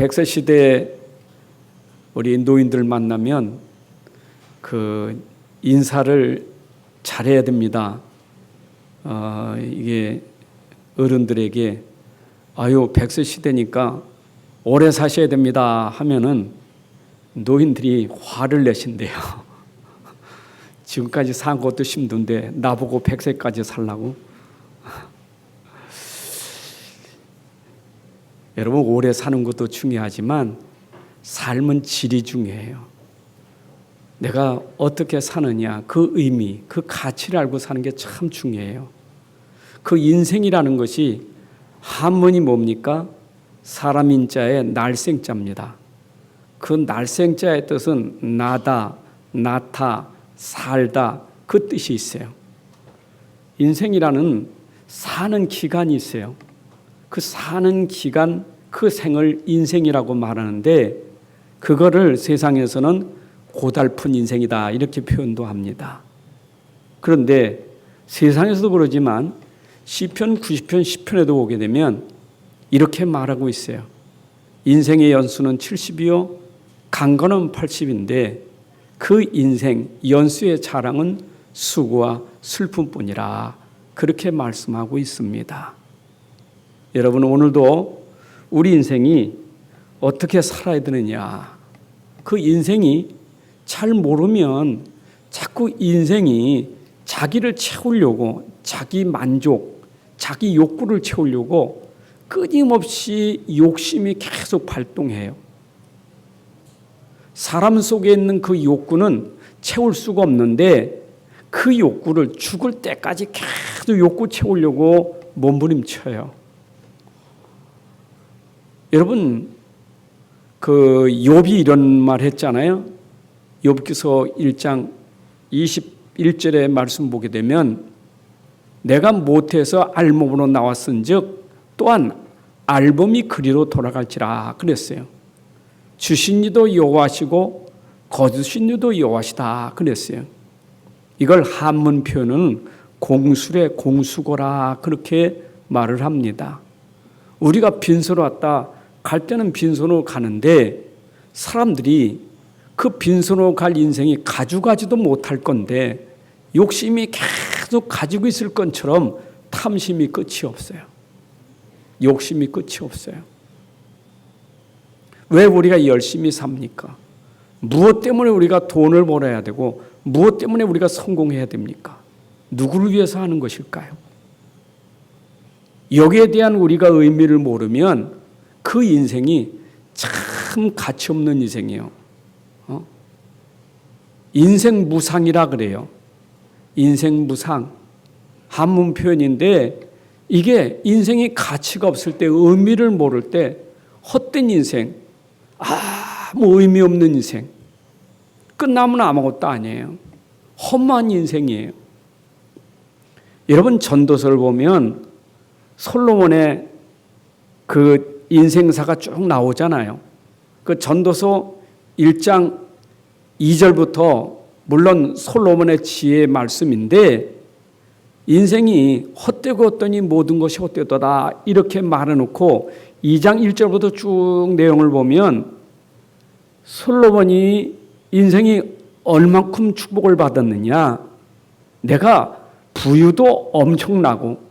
100세 시대에 우리 노인들 만나면 그 인사를 잘해야 됩니다. 이게 어른들에게 아유 100세 시대니까 오래 사셔야 됩니다 하면은 노인들이 화를 내신대요. 지금까지 산 것도 힘든데 나보고 100세까지 살라고. 여러분 오래 사는 것도 중요하지만 삶은 질이 중요해요. 내가 어떻게 사느냐 그 의미, 그 가치를 알고 사는 게 참 중요해요. 그 인생이라는 것이 한문이 뭡니까? 사람 인자의 날생자입니다. 그 날생자의 뜻은 나다, 나타, 살다 그 뜻이 있어요. 인생이라는 사는 기간이 있어요. 그 사는 기간, 그 생을 인생이라고 말하는데 그거를 세상에서는 고달픈 인생이다 이렇게 표현도 합니다. 그런데 세상에서도 그러지만 시편 90편 10편에도 보게 되면 이렇게 말하고 있어요. 인생의 연수는 70이요 강건은 80인데 그 인생 연수의 자랑은 수고와 슬픔뿐이라 그렇게 말씀하고 있습니다. 여러분 오늘도 우리 인생이 어떻게 살아야 되느냐 그 인생이 잘 모르면 자꾸 인생이 자기를 채우려고 자기 만족, 자기 욕구를 채우려고 끊임없이 욕심이 계속 발동해요. 사람 속에 있는 그 욕구는 채울 수가 없는데 그 욕구를 죽을 때까지 계속 욕구 채우려고 몸부림쳐요. 여러분 그 욥이 이런 말 했잖아요. 욥기서 1장 21절의 말씀 보게 되면 내가 모태에서 알몸으로 나왔은즉 또한 알범이 그리로 돌아갈지라 그랬어요. 주신 이도 여호와시고 거두신 이도 여호와시다 그랬어요. 이걸 한문 표현은 공술의 공수거라 그렇게 말을 합니다. 우리가 빈소로 왔다 갈 때는 빈소로 가는데 사람들이 그 빈소로 갈 인생이 가져가지도 못할 건데 욕심이 계속 가지고 있을 것처럼 탐심이 끝이 없어요. 욕심이 끝이 없어요. 왜 우리가 열심히 삽니까? 무엇 때문에 우리가 돈을 벌어야 되고 무엇 때문에 우리가 성공해야 됩니까? 누구를 위해서 하는 것일까요? 여기에 대한 우리가 의미를 모르면 그 인생이 참 가치 없는 인생이에요. 인생 무상이라 그래요. 인생 무상. 한문 표현인데 이게 인생이 가치가 없을 때 의미를 모를 때 헛된 인생, 아무 의미 없는 인생, 끝나면 아무것도 아니에요. 험한 인생이에요. 여러분 전도서를 보면 솔로몬의 그 인생사가 쭉 나오잖아요. 그 전도서 1장 2절부터 물론 솔로몬의 지혜의 말씀인데 인생이 헛되고 헛되니 모든 것이 헛되도다 이렇게 말해놓고 2장 1절부터 쭉 내용을 보면 솔로몬이 인생이 얼만큼 축복을 받았느냐 내가 부유도 엄청나고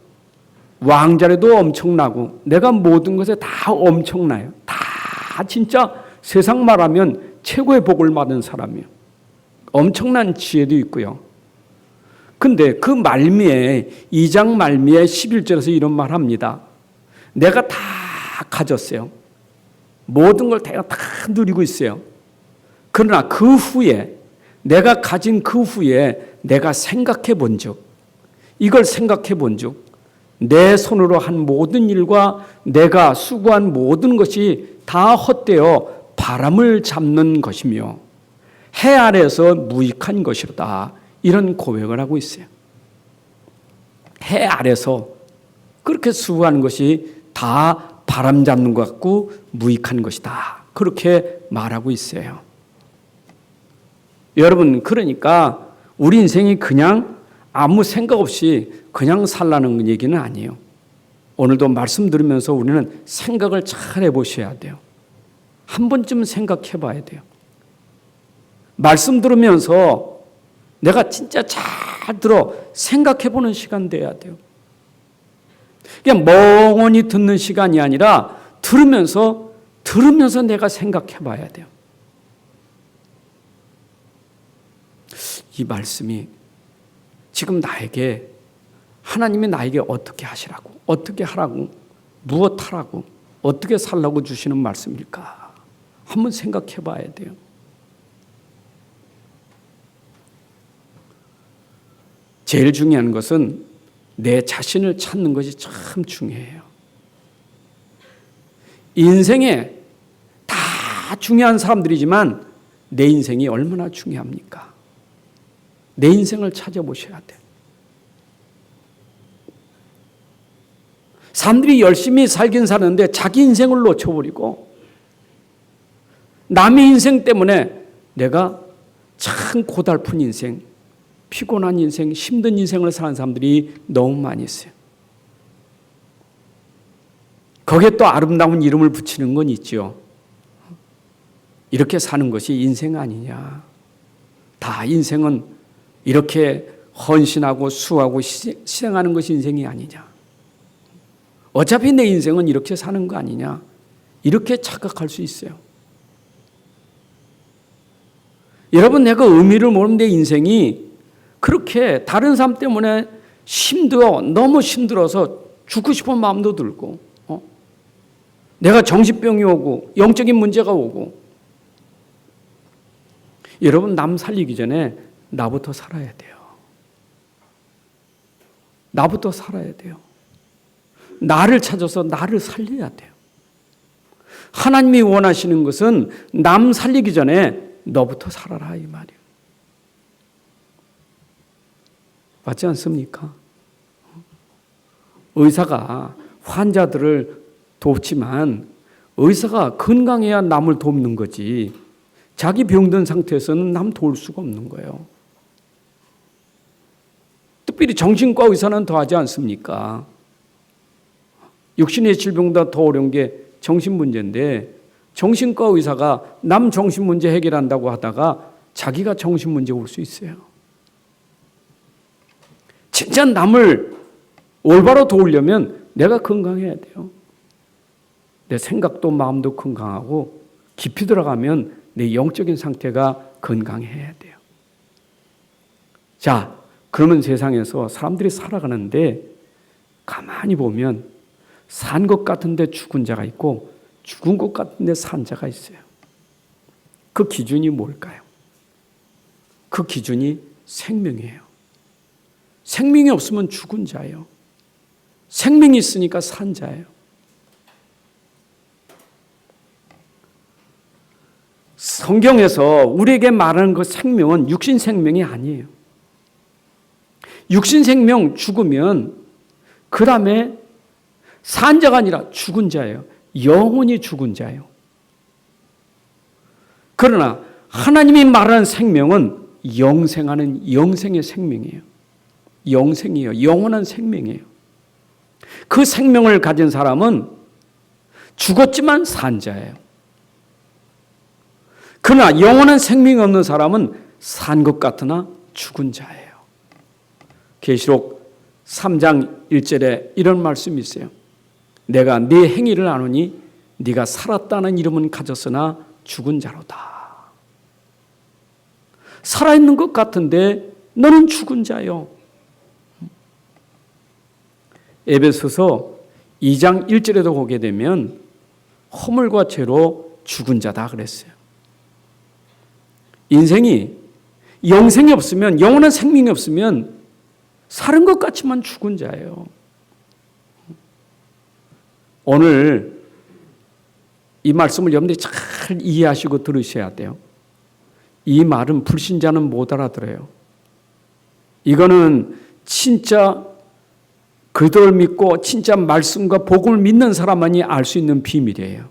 왕자리도 엄청나고 내가 모든 것에 다 엄청나요. 다 진짜 세상 말하면 최고의 복을 받은 사람이에요. 엄청난 지혜도 있고요. 근데 그 말미에 2장 말미에 11절에서 이런 말 합니다. 내가 다 가졌어요. 모든 걸 내가 다 누리고 있어요. 그러나 그 후에 내가 가진 그 후에 내가 생각해 본 적 이걸 생각해 본 적 내 손으로 한 모든 일과 내가 수고한 모든 것이 다 헛되어 바람을 잡는 것이며 해 아래에서 무익한 것이로다. 이런 고백을 하고 있어요. 해 아래서 그렇게 수고하는 것이 다 바람 잡는 것 같고 무익한 것이다. 그렇게 말하고 있어요. 여러분 그러니까 우리 인생이 그냥 아무 생각 없이 그냥 살라는 얘기는 아니에요. 오늘도 말씀 들으면서 우리는 생각을 잘 해보셔야 돼요. 한 번쯤 생각해 봐야 돼요. 말씀 들으면서 내가 진짜 잘 들어 생각해 보는 시간 돼야 돼요. 그냥 멍하니 듣는 시간이 아니라 들으면서 내가 생각해 봐야 돼요. 이 말씀이 지금 나에게 하나님이 나에게 어떻게 하시라고, 어떻게 하라고, 무엇 하라고, 어떻게 살라고 주시는 말씀일까? 한번 생각해 봐야 돼요. 제일 중요한 것은 내 자신을 찾는 것이 참 중요해요. 인생에 다 중요한 사람들이지만 내 인생이 얼마나 중요합니까? 내 인생을 찾아보셔야 돼요. 사람들이 열심히 살긴 사는데 자기 인생을 놓쳐버리고 남의 인생 때문에 내가 참 고달픈 인생, 피곤한 인생, 힘든 인생을 사는 사람들이 너무 많이 있어요. 거기에 또 아름다운 이름을 붙이는 건 있죠. 이렇게 사는 것이 인생 아니냐. 다 인생은 이렇게 헌신하고 수하고 희생하는 것이 인생이 아니냐. 어차피 내 인생은 이렇게 사는 거 아니냐. 이렇게 착각할 수 있어요. 여러분, 내가 의미를 모르는 내 인생이 그렇게 다른 사람 때문에 너무 힘들어서 죽고 싶은 마음도 들고, 내가 정신병이 오고 영적인 문제가 오고. 여러분, 남 살리기 전에 나부터 살아야 돼요. 나부터 살아야 돼요. 나를 찾아서 나를 살려야 돼요. 하나님이 원하시는 것은 남 살리기 전에 너부터 살아라, 이 말이에요. 맞지 않습니까? 의사가 환자들을 돕지만 의사가 건강해야 남을 돕는 거지, 자기 병든 상태에서는 남 도울 수가 없는 거예요. 특별히 정신과 의사는 더 하지 않습니까? 육신의 질병보다 더 어려운 게 정신 문제인데, 정신과 의사가 남 정신 문제 해결한다고 하다가 자기가 정신 문제 올 수 있어요. 진짜 남을 올바로 도우려면 내가 건강해야 돼요. 내 생각도 마음도 건강하고, 깊이 들어가면 내 영적인 상태가 건강해야 돼요. 자, 그러면 세상에서 사람들이 살아가는데 가만히 보면 산 것 같은데 죽은 자가 있고 죽은 것 같은데 산 자가 있어요. 그 기준이 뭘까요? 그 기준이 생명이에요. 생명이 없으면 죽은 자예요. 생명이 있으니까 산 자예요. 성경에서 우리에게 말하는 그 생명은 육신 생명이 아니에요. 육신 생명 죽으면 그 다음에 산 자가 아니라 죽은 자예요. 영혼이 죽은 자예요. 그러나 하나님이 말하는 생명은 영생하는 영생의 생명이에요. 영생이에요. 영원한 생명이에요. 그 생명을 가진 사람은 죽었지만 산 자예요. 그러나 영원한 생명이 없는 사람은 산 것 같으나 죽은 자예요. 계시록 3장 1절에 이런 말씀이 있어요. 내가 네 행위를 아노니 네가 살았다는 이름은 가졌으나 죽은 자로다. 살아있는 것 같은데 너는 죽은 자요. 에베소서 2장 1절에도 보게 되면 허물과 죄로 죽은 자다 그랬어요. 인생이 영생이 없으면, 영원한 생명이 없으면 사는 것 같지만 죽은 자예요. 오늘 이 말씀을 여러분들이 잘 이해하시고 들으셔야 돼요. 이 말은 불신자는 못 알아들어요. 이거는 진짜 그들을 믿고 진짜 말씀과 복음을 믿는 사람만이 알 수 있는 비밀이에요.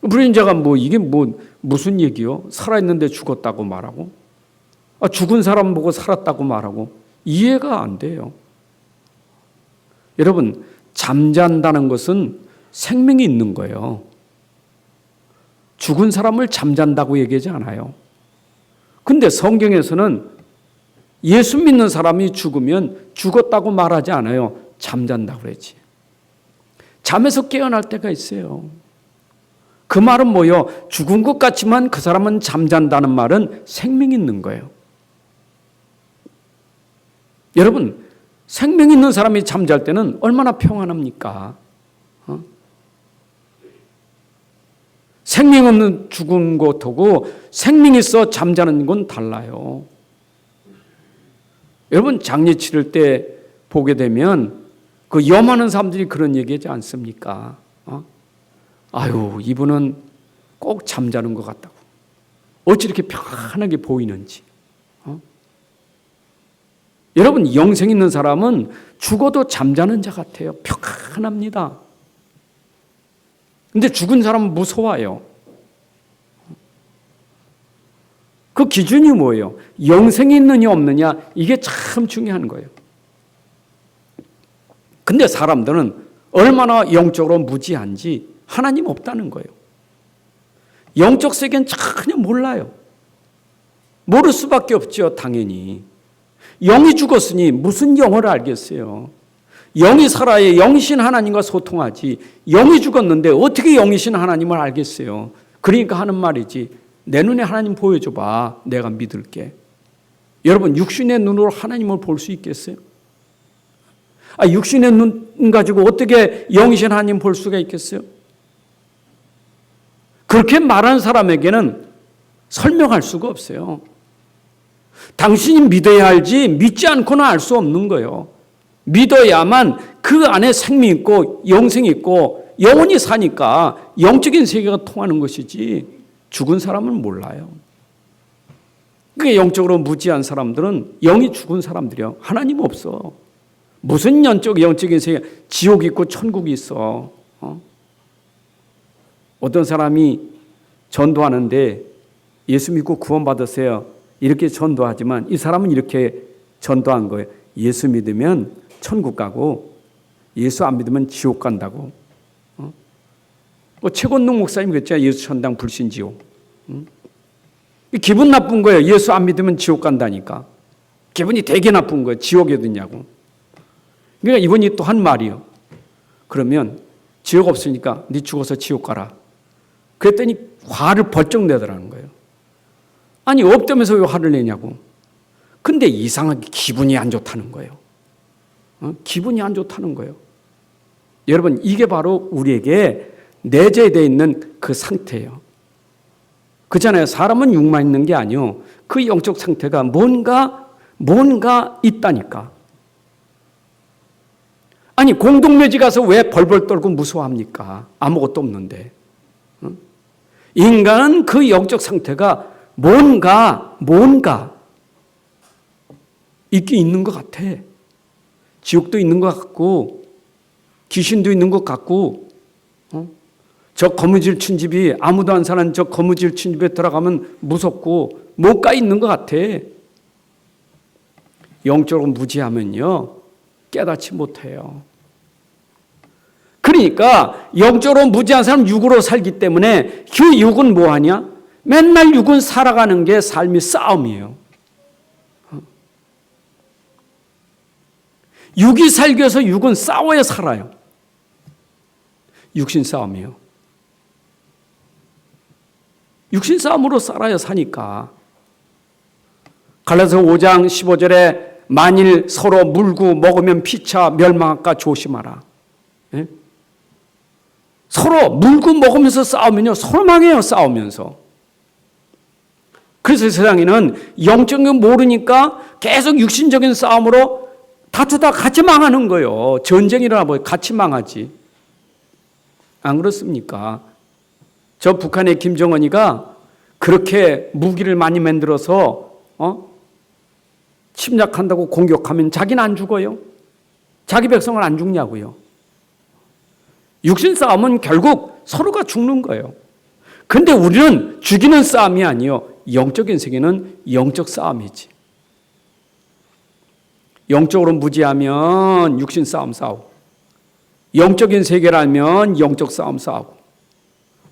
불신자가 이게 무슨 얘기요? 살아있는데 죽었다고 말하고, 죽은 사람 보고 살았다고 말하고, 이해가 안 돼요. 여러분, 잠잔다는 것은 생명이 있는 거예요. 죽은 사람을 잠잔다고 얘기하지 않아요. 근데 성경에서는 예수 믿는 사람이 죽으면 죽었다고 말하지 않아요. 잠잔다고 그러지. 잠에서 깨어날 때가 있어요. 그 말은 뭐예요? 죽은 것 같지만 그 사람은 잠잔다는 말은 생명이 있는 거예요. 여러분, 생명 있는 사람이 잠잘 때는 얼마나 평안합니까? 생명 없는 죽은 것하고 생명 있어 잠자는 건 달라요. 여러분, 장례 치를 때 보게 되면 그 염하는 사람들이 그런 얘기하지 않습니까? 아유, 이분은 꼭 잠자는 것 같다고. 어찌 이렇게 편안하게 보이는지. 여러분, 영생 있는 사람은 죽어도 잠자는 자 같아요. 평안합니다. 근데 죽은 사람은 무서워요. 그 기준이 뭐예요? 영생이 있느냐 없느냐, 이게 참 중요한 거예요. 근데 사람들은 얼마나 영적으로 무지한지 하나님 없다는 거예요. 영적 세계는 전혀 몰라요. 모를 수밖에 없죠, 당연히. 영이 죽었으니 무슨 영을 알겠어요. 영이 살아야 영이신 하나님과 소통하지, 영이 죽었는데 어떻게 영이신 하나님을 알겠어요. 그러니까 하는 말이지, 내 눈에 하나님 보여줘봐, 내가 믿을게. 여러분, 육신의 눈으로 하나님을 볼 수 있겠어요? 육신의 눈 가지고 어떻게 영이신 하나님 볼 수가 있겠어요? 그렇게 말하는 사람에게는 설명할 수가 없어요. 당신이 믿어야 알지 믿지 않고는 알 수 없는 거예요. 믿어야만 그 안에 생명이 있고 영생이 있고 영원히 사니까 영적인 세계가 통하는 것이지, 죽은 사람은 몰라요. 그게 영적으로 무지한 사람들은 영이 죽은 사람들이요. 하나님 없어. 무슨 영적인 세계, 지옥이 있고 천국이 있어. 어떤 사람이 전도하는데 예수 믿고 구원받으세요, 이렇게 전도하지만 이 사람은 이렇게 전도한 거예요. 예수 믿으면 천국 가고 예수 안 믿으면 지옥 간다고. 최건동 목사님 그랬잖아요. 예수 천당 불신 지옥. 기분 나쁜 거예요. 예수 안 믿으면 지옥 간다니까. 기분이 되게 나쁜 거예요. 지옥에 듣냐고. 그러니까 이분이 또 한 말이요. 그러면 지옥 없으니까 네 죽어서 지옥 가라. 그랬더니 화를 벌쩍 내더라는 거예요. 아니, 없다면서 왜 화를 내냐고. 근데 이상하게 기분이 안 좋다는 거예요. 기분이 안 좋다는 거예요. 여러분, 이게 바로 우리에게 내재되어 있는 그 상태예요. 그렇잖아요. 사람은 육만 있는 게 아니요. 그 영적 상태가 뭔가 있다니까. 아니, 공동묘지 가서 왜 벌벌 떨고 무서워합니까? 아무것도 없는데. 인간은 그 영적 상태가 뭔가 있긴 있는 것 같아. 지옥도 있는 것 같고 귀신도 있는 것 같고, 저 거무줄 친 집이 아무도 안 사는 저 거무줄 친 집에 들어가면 무섭고 뭐가 있는 것 같아. 영적으로 무지하면요 깨닫지 못해요. 그러니까 영적으로 무지한 사람은 육으로 살기 때문에 그 육은 뭐하냐? 맨날 육은 살아가는 게 삶의 싸움이에요. 육이 살기 위해서 육은 싸워야 살아요. 육신 싸움이에요. 육신 싸움으로 살아야 사니까. 갈라디아서 5장 15절에 만일 서로 물고 먹으면 피차 멸망할까 조심하라. 예? 서로 물고 먹으면서 싸우면요 서로 망해요. 싸우면서. 그래서 세상에는 영적인 거 모르니까 계속 육신적인 싸움으로 다투다 같이 망하는 거예요. 전쟁이라 뭐 같이 망하지. 안 그렇습니까? 저 북한의 김정은이가 그렇게 무기를 많이 만들어서 침략한다고 공격하면 자기는 안 죽어요? 자기 백성은 안 죽냐고요? 육신 싸움은 결국 서로가 죽는 거예요. 근데 우리는 죽이는 싸움이 아니요. 영적인 세계는 영적 싸움이지. 영적으로 무지하면 육신 싸움 싸우고, 영적인 세계라면 영적 싸움 싸우고,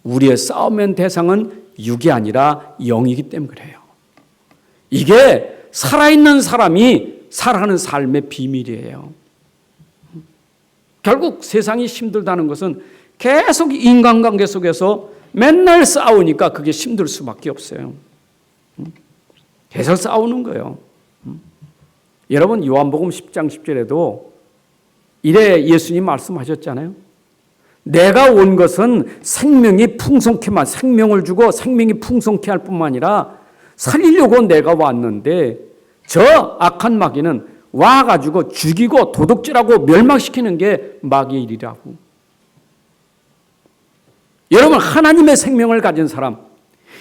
우리의 싸움의 대상은 육이 아니라 영이기 때문에 그래요. 이게 살아있는 사람이 살아가는 삶의 비밀이에요. 결국 세상이 힘들다는 것은 계속 인간관계 속에서 맨날 싸우니까 그게 힘들 수밖에 없어요. 계속 싸우는 거예요. 여러분 요한복음 10장 10절에도 이래 예수님 말씀하셨잖아요. 내가 온 것은 생명이 풍성케만, 생명을 주고 생명이 풍성케 할 뿐만 아니라 살리려고 내가 왔는데 저 악한 마귀는 와가지고 죽이고 도둑질하고 멸망시키는 게 마귀의 일이라고. 여러분 하나님의 생명을 가진 사람,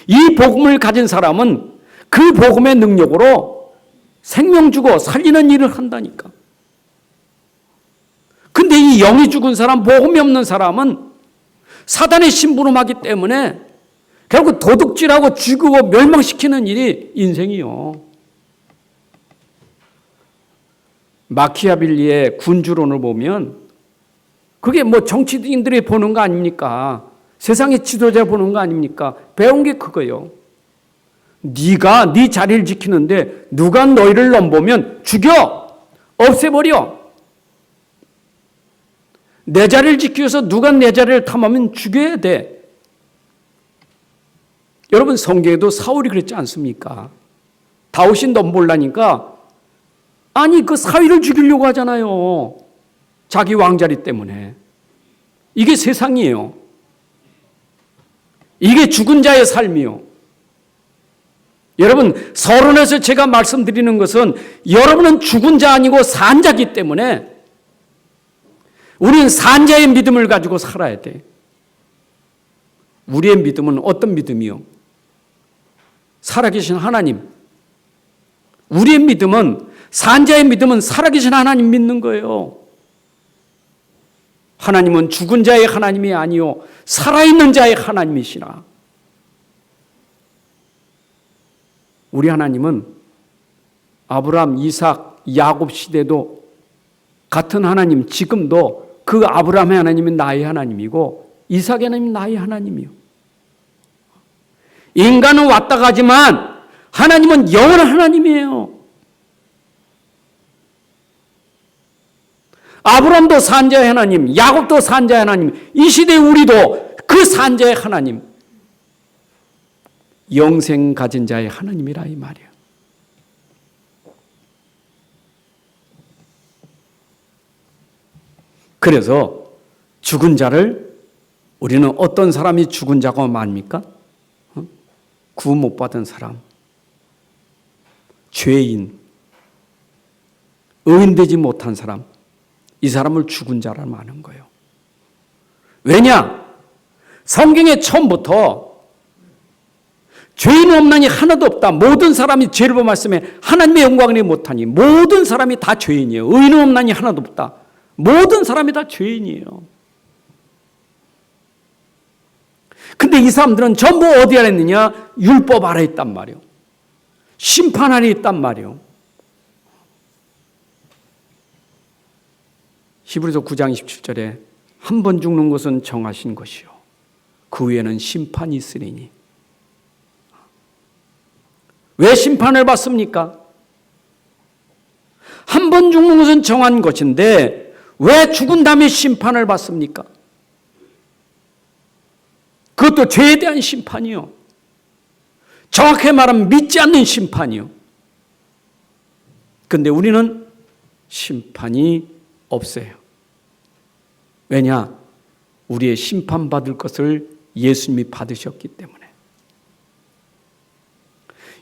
이 복음을 가진 사람은 그 복음의 능력으로 생명 주고 살리는 일을 한다니까. 근데 이 영이 죽은 사람, 복음이 없는 사람은 사단의 심부름하기 때문에 결국 도둑질하고 죽이고 멸망시키는 일이 인생이요. 마키아벨리의 군주론을 보면 그게 뭐 정치인들이 보는 거 아닙니까? 세상의 지도자 보는 거 아닙니까? 배운 게 그거예요. 네가 네 자리를 지키는데 누가 너희를 넘보면 죽여, 없애버려. 내 자리를 지키기 위해서 누가 내 자리를 탐하면 죽여야 돼. 여러분 성경에도 사울이 그랬지 않습니까? 다윗이 넘보려니까 아니 그 사위를 죽이려고 하잖아요. 자기 왕자리 때문에. 이게 세상이에요. 이게 죽은 자의 삶이요. 여러분 서론에서 제가 말씀드리는 것은 여러분은 죽은 자 아니고 산 자이기 때문에 우리는 산 자의 믿음을 가지고 살아야 돼. 우리의 믿음은 어떤 믿음이요? 살아계신 하나님. 우리의 믿음은 산 자의 믿음은 살아계신 하나님 믿는 거예요. 하나님은 죽은 자의 하나님이 아니요 살아있는 자의 하나님이시라. 우리 하나님은 아브라함, 이삭, 야곱 시대도 같은 하나님, 지금도 그 아브라함의 하나님은 나의 하나님이고 이삭의 하나님은 나의 하나님이요. 인간은 왔다 가지만 하나님은 영원한 하나님이에요. 아브라함도 산자의 하나님, 야곱도 산자의 하나님, 이 시대 우리도 그 산자의 하나님, 영생 가진 자의 하나님이라 이 말이에요. 그래서 죽은 자를 우리는 어떤 사람이 죽은 자고 말입니까? 구원 못 받은 사람, 죄인, 의인되지 못한 사람, 이 사람을 죽은 자라 말하는 거예요. 왜냐? 성경에 처음부터 죄인은 없나니 하나도 없다. 모든 사람이 죄를 범 말씀에 하나님의 영광을 못하니 모든 사람이 다 죄인이에요. 의인은 없나니 하나도 없다. 모든 사람이 다 죄인이에요. 근데 이 사람들은 전부 어디 아래 있느냐? 율법 아래 있단 말이에요. 심판 아래 있단 말이에요. 히브리서 9장 27절에 한 번 죽는 것은 정하신 것이요 그 후에는 심판이 있으리니. 왜 심판을 받습니까? 한 번 죽는 것은 정한 것인데 왜 죽은 다음에 심판을 받습니까? 그것도 죄에 대한 심판이요. 정확히 말하면 믿지 않는 심판이요. 그런데 우리는 심판이 없어요. 왜냐? 우리의 심판받을 것을 예수님이 받으셨기 때문에.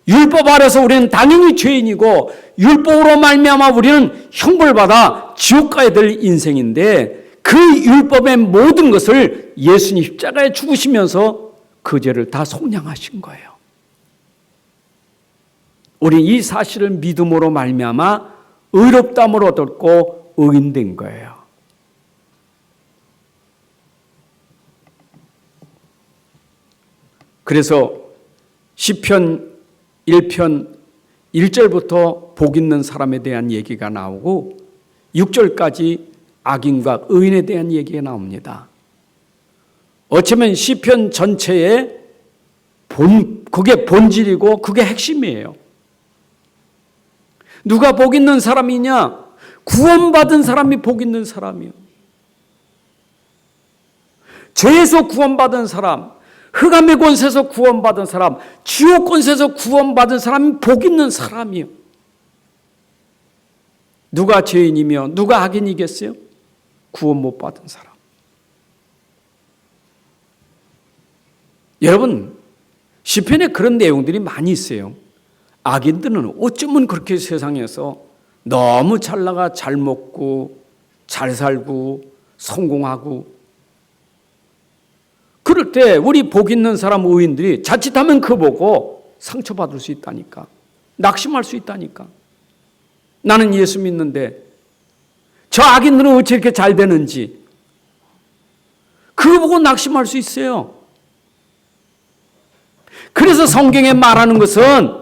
율법 아래서 우리는 당연히 죄인이고 율법으로 말미암아 우리는 형벌받아 지옥 가야 될 인생인데 그 율법의 모든 것을 예수님 십자가에 죽으시면서 그 죄를 다 속량하신 거예요. 우리 이 사실을 믿음으로 말미암아 의롭다함을 얻었고 의인된 거예요. 그래서 시편 1편 1절부터 복 있는 사람에 대한 얘기가 나오고 6절까지 악인과 의인에 대한 얘기가 나옵니다. 어쩌면 시편 전체의 그게 본질이고 그게 핵심이에요. 누가 복 있는 사람이냐? 구원받은 사람이 복 있는 사람이요. 죄에서 구원받은 사람, 흑암의 권세에서 구원받은 사람, 지옥 권세에서 구원받은 사람이 복 있는 사람이요. 누가 죄인이며 누가 악인이겠어요? 구원 못 받은 사람. 여러분, 시편에 그런 내용들이 많이 있어요. 악인들은 어쩌면 그렇게 세상에서 너무 잘 나가 잘 먹고 잘 살고 성공하고, 그럴 때 우리 복 있는 사람 의인들이 자칫하면 그거 보고 상처받을 수 있다니까. 낙심할 수 있다니까. 나는 예수 믿는데 저 악인들은 어찌 이렇게 잘 되는지 그거 보고 낙심할 수 있어요. 그래서 성경에 말하는 것은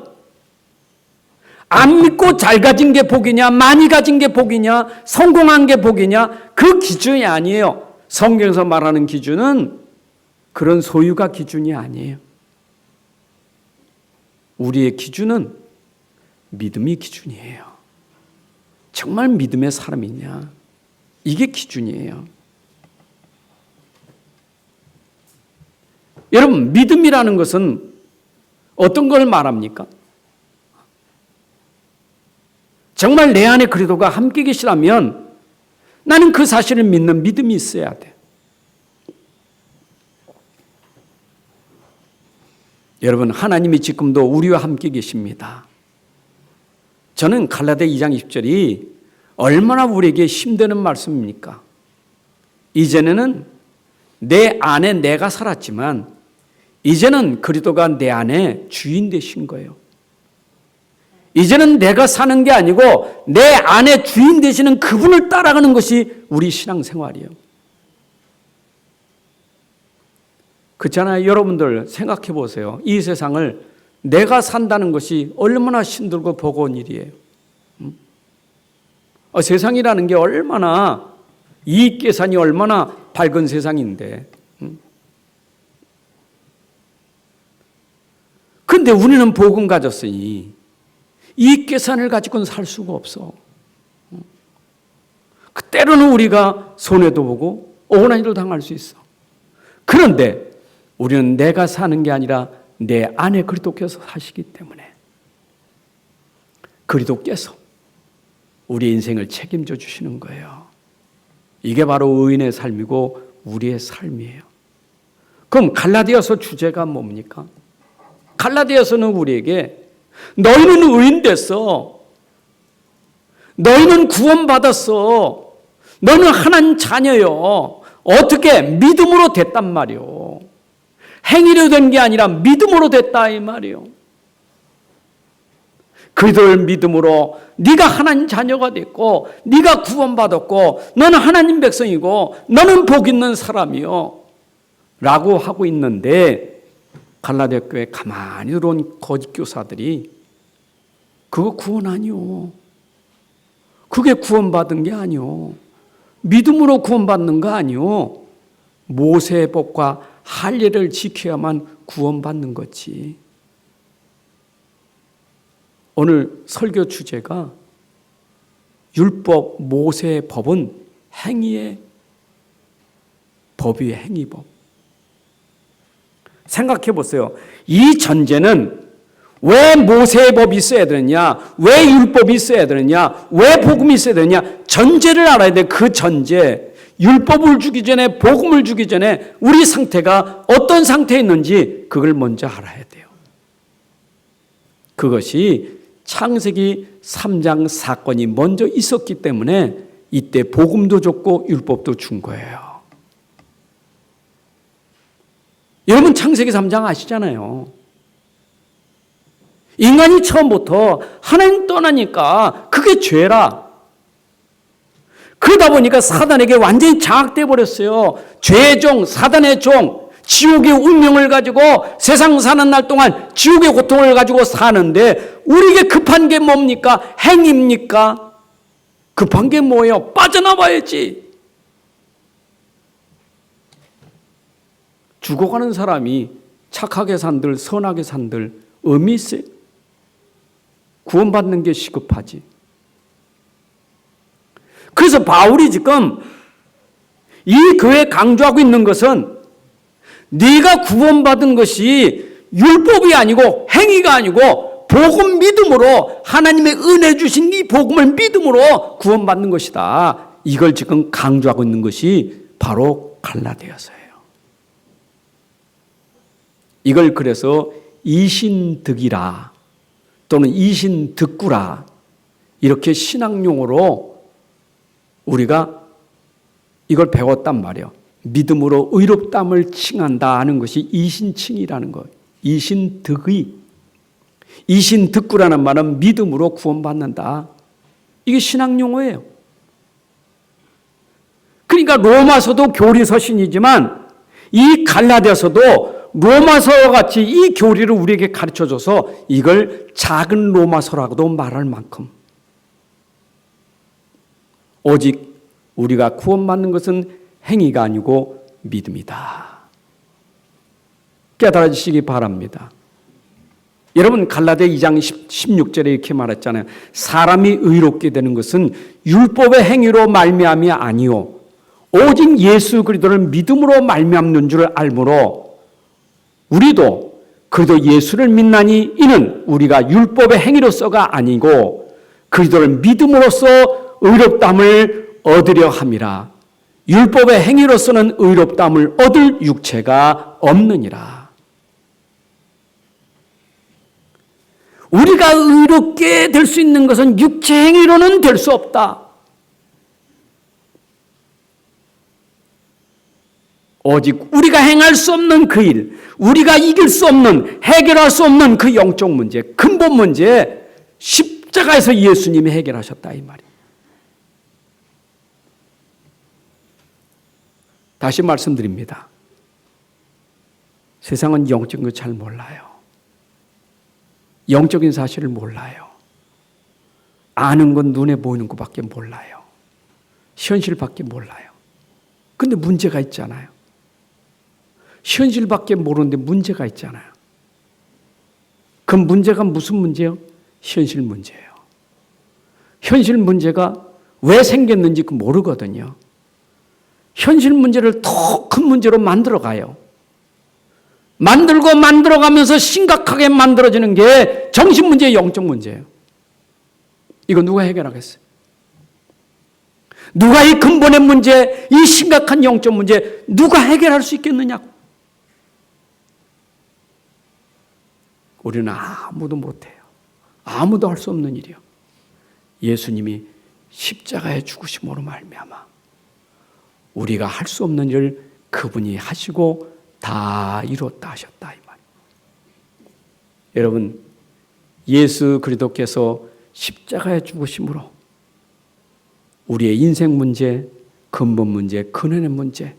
안 믿고 잘 가진 게 복이냐, 많이 가진 게 복이냐, 성공한 게 복이냐, 그 기준이 아니에요. 성경에서 말하는 기준은 그런 소유가 기준이 아니에요. 우리의 기준은 믿음이 기준이에요. 정말 믿음의 사람이냐, 이게 기준이에요. 여러분, 믿음이라는 것은 어떤 걸 말합니까? 정말 내 안에 그리스도가 함께 계시다면 나는 그 사실을 믿는 믿음이 있어야 돼. 여러분, 하나님이 지금도 우리와 함께 계십니다. 저는 갈라디아 2장 20절이 얼마나 우리에게 힘드는 말씀입니까? 이전에는 내 안에 내가 살았지만 이제는 그리스도가 내 안에 주인 되신 거예요. 이제는 내가 사는 게 아니고 내 안에 주인 되시는 그분을 따라가는 것이 우리 신앙생활이에요. 그렇잖아요. 여러분들 생각해 보세요. 이 세상을 내가 산다는 것이 얼마나 힘들고 버거운 일이에요. 세상이라는 게 얼마나 이익 계산이 얼마나 밝은 세상인데. 그런데 우리는 복음 가졌으니 이익 계산을 가지고는 살 수가 없어. 때로는 우리가 손해도 보고 억울한 일도 당할 수 있어. 그런데 우리는 내가 사는 게 아니라 내 안에 그리스도께서 사시기 때문에 그리스도께서 우리 인생을 책임져 주시는 거예요. 이게 바로 의인의 삶이고 우리의 삶이에요. 그럼 갈라디아서 주제가 뭡니까? 갈라디아서는 우리에게 너희는 의인 됐어. 너희는 구원받았어. 너는 하나님 자녀요. 어떻게? 믿음으로 됐단 말이요. 행위로 된 게 아니라 믿음으로 됐다 이 말이요. 그들 믿음으로 네가 하나님 자녀가 됐고 네가 구원받았고 너는 하나님 백성이고 너는 복 있는 사람이요 라고 하고 있는데, 갈라디아 교회에 가만히 들어온 거짓 교사들이 그거 구원 아니요. 그게 구원받은 게 아니요. 믿음으로 구원받는 거 아니요. 모세의 법과 할례를 지켜야만 구원받는 거지. 오늘 설교 주제가 율법, 모세의 법은 행위의 법이에요. 행위법. 생각해 보세요. 이 전제는 왜 모세의 법이 있어야 되느냐, 왜 율법이 있어야 되느냐, 왜 복음이 있어야 되느냐, 전제를 알아야 돼. 그 전제. 율법을 주기 전에, 복음을 주기 전에 우리 상태가 어떤 상태에 있는지 그걸 먼저 알아야 돼요. 그것이 창세기 3장 사건이 먼저 있었기 때문에 이때 복음도 줬고 율법도 준 거예요. 여러분, 창세기 3장 아시잖아요. 인간이 처음부터 하나님 떠나니까 그게 죄라. 그러다 보니까 사단에게 완전히 장악돼 버렸어요. 죄의 종, 사단의 종, 지옥의 운명을 가지고 세상 사는 날 동안 지옥의 고통을 가지고 사는데 우리에게 급한 게 뭡니까? 행입니까? 급한 게 뭐예요? 빠져나와야지. 죽어가는 사람이 착하게 산들 선하게 산들 의미 있어요? 구원받는 게 시급하지. 그래서 바울이 지금 이 교회에 강조하고 있는 것은 네가 구원받은 것이 율법이 아니고 행위가 아니고 복음 믿음으로 하나님의 은혜 주신 이 복음을 믿음으로 구원받는 것이다. 이걸 지금 강조하고 있는 것이 바로 갈라디아서예요. 이걸 그래서 이신득이라 또는 이신득구라 이렇게 신학용어로 우리가 이걸 배웠단 말이에요. 믿음으로 의롭다함을 칭한다 하는 것이 이신칭이라는 거예요. 이신득의. 이신득구라는 말은 믿음으로 구원받는다. 이게 신학용어예요. 그러니까 로마서도 교리서신이지만 이 갈라디아서도 로마서와 같이 이 교리를 우리에게 가르쳐줘서 이걸 작은 로마서라고도 말할 만큼 오직 우리가 구원받는 것은 행위가 아니고 믿음이다. 깨달아지시기 바랍니다. 여러분 갈라디아 2장 16절에 이렇게 말했잖아요. 사람이 의롭게 되는 것은 율법의 행위로 말미암이 아니요 오직 예수 그리스도를 믿음으로 말미암는 줄 알므로 우리도 그리스도 예수를 믿나니 이는 우리가 율법의 행위로서가 아니고 그리스도를 믿음으로써 의롭다함을 얻으려 함이라. 율법의 행위로서는 의롭다함을 얻을 육체가 없느니라. 우리가 의롭게 될 수 있는 것은 육체 행위로는 될 수 없다. 오직 우리가 행할 수 없는 그 일, 우리가 이길 수 없는, 해결할 수 없는 그 영적 문제, 근본 문제, 십자가에서 예수님이 해결하셨다 이 말이에요. 다시 말씀드립니다. 세상은 영적인 거 잘 몰라요. 영적인 사실을 몰라요. 아는 건 눈에 보이는 것밖에 몰라요. 현실밖에 몰라요. 근데 문제가 있잖아요. 현실밖에 모르는데 문제가 있잖아요. 그 문제가 무슨 문제예요? 현실 문제예요. 현실 문제가 왜 생겼는지 모르거든요. 현실 문제를 더 큰 문제로 만들어가요. 만들어가면서 심각하게 만들어지는 게 정신 문제, 영적 문제예요. 이거 누가 해결하겠어요? 누가 이 근본의 문제, 이 심각한 영적 문제 누가 해결할 수 있겠느냐고. 우리는 아무도 못해요. 아무도 할 수 없는 일이요. 예수님이 십자가에 죽으심으로 말미암아 우리가 할 수 없는 일을 그분이 하시고 다 이뤘다 하셨다 이 말이에요. 여러분, 예수 그리스도께서 십자가에 죽으심으로 우리의 인생 문제, 근본 문제, 근원의 문제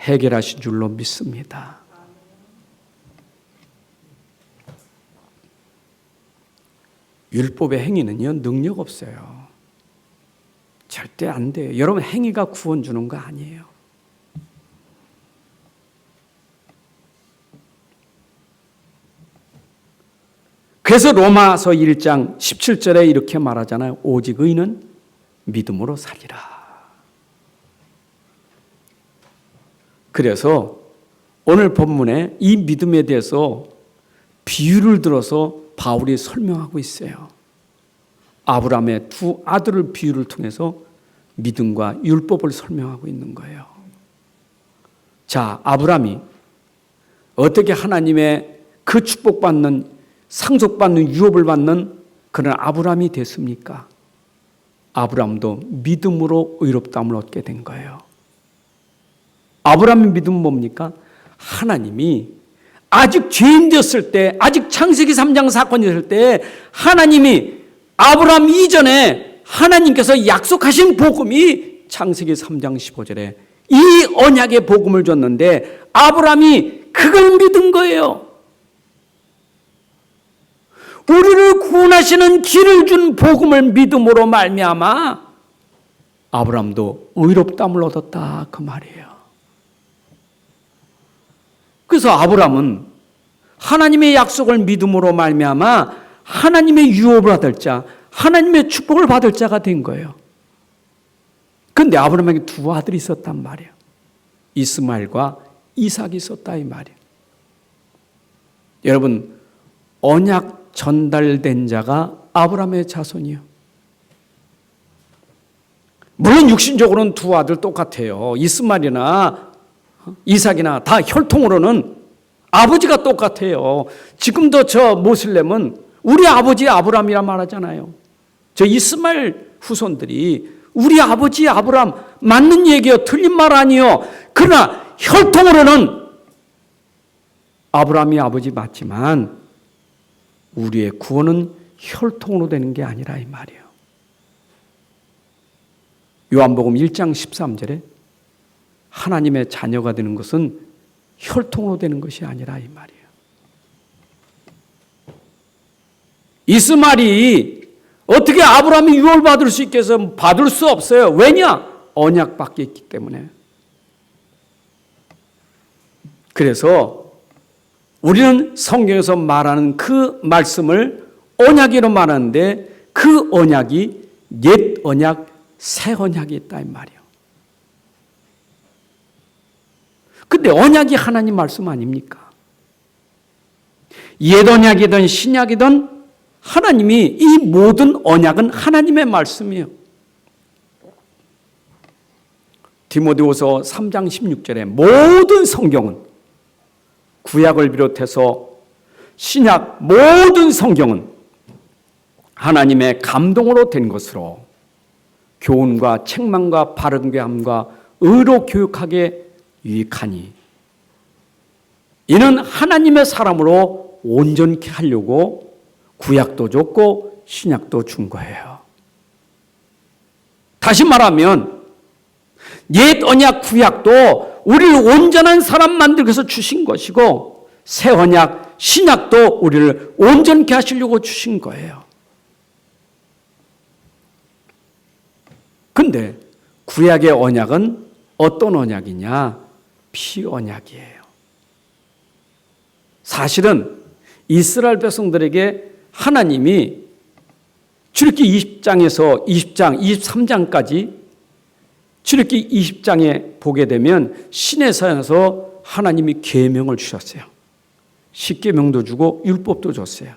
해결하신 줄로 믿습니다. 율법의 행위는요, 능력 없어요. 절대 안 돼요. 여러분, 행위가 구원 주는 거 아니에요. 그래서 로마서 1장 17절에 이렇게 말하잖아요. 오직 의인은 믿음으로 살리라. 그래서 오늘 본문에 이 믿음에 대해서 비유를 들어서 바울이 설명하고 있어요. 아브라함의 두 아들을 비유를 통해서 믿음과 율법을 설명하고 있는 거예요. 자, 아브라함이 어떻게 하나님의 그 축복받는 상속받는 유업을 받는 그런 아브라함이 됐습니까? 아브라함도 믿음으로 의롭다함을 얻게 된 거예요. 아브라함의 믿음은 뭡니까? 하나님이 아직 죄인 되었을 때, 아직 창세기 3장 사건이 있을 때 하나님이 아브라함 이전에 하나님께서 약속하신 복음이 창세기 3장 15절에 이 언약의 복음을 줬는데 아브라함이 그걸 믿은 거예요. 우리를 구원하시는 길을 준 복음을 믿음으로 말미암아 아브라함도 의롭다함을 얻었다 그 말이에요. 그래서 아브라함은 하나님의 약속을 믿음으로 말미암아 하나님의 유업을 받을 자, 하나님의 축복을 받을 자가 된 거예요. 그런데 아브라함에게 두 아들이 있었단 말이에요. 이스마엘과 이삭이 있었다 이 말이에요. 여러분, 언약 전달된 자가 아브라함의 자손이요. 물론 육신적으로는 두 아들 똑같아요. 이스마엘이나 이삭이나 다 혈통으로는 아버지가 똑같아요. 지금도 저 모슬렘은 우리 아버지 아브라함이라 말하잖아요. 저 이스마엘 후손들이 우리 아버지 아브라함 맞는 얘기요. 틀린 말 아니요. 그러나 혈통으로는 아브라함이 아버지 맞지만 우리의 구원은 혈통으로 되는 게 아니라 이 말이에요. 요한복음 1장 13절에 하나님의 자녀가 되는 것은 혈통으로 되는 것이 아니라 이 말이에요. 이스마엘이 어떻게 아브라함이 유업을 받을 수 있겠어? 받을 수 없어요. 왜냐? 언약밖에 있기 때문에. 그래서 우리는 성경에서 말하는 그 말씀을 언약으로 말하는데 그 언약이 옛 언약, 새 언약이 있다 이 말이에요. 근데 언약이 하나님 말씀 아닙니까? 옛 언약이든 신약이든 하나님이 이 모든 언약은 하나님의 말씀이에요. 디모데후서 3장 16절에 모든 성경은 구약을 비롯해서 신약 모든 성경은 하나님의 감동으로 된 것으로 교훈과 책망과 바른 교함과 의로 교육하게 유익하니 이는 하나님의 사람으로 온전케 하려고 구약도 줬고 신약도 준 거예요. 다시 말하면 옛 언약 구약도 우리를 온전한 사람 만들기 위해서 주신 것이고 새 언약 신약도 우리를 온전케 하시려고 주신 거예요. 근데 구약의 언약은 어떤 언약이냐? 피 언약이에요. 사실은 이스라엘 백성들에게 하나님이 출애굽기 20장에서 20장, 23장까지 출애굽기 20장에 보게 되면 시내산에서 하나님이 계명을 주셨어요. 십계명도 주고 율법도 줬어요.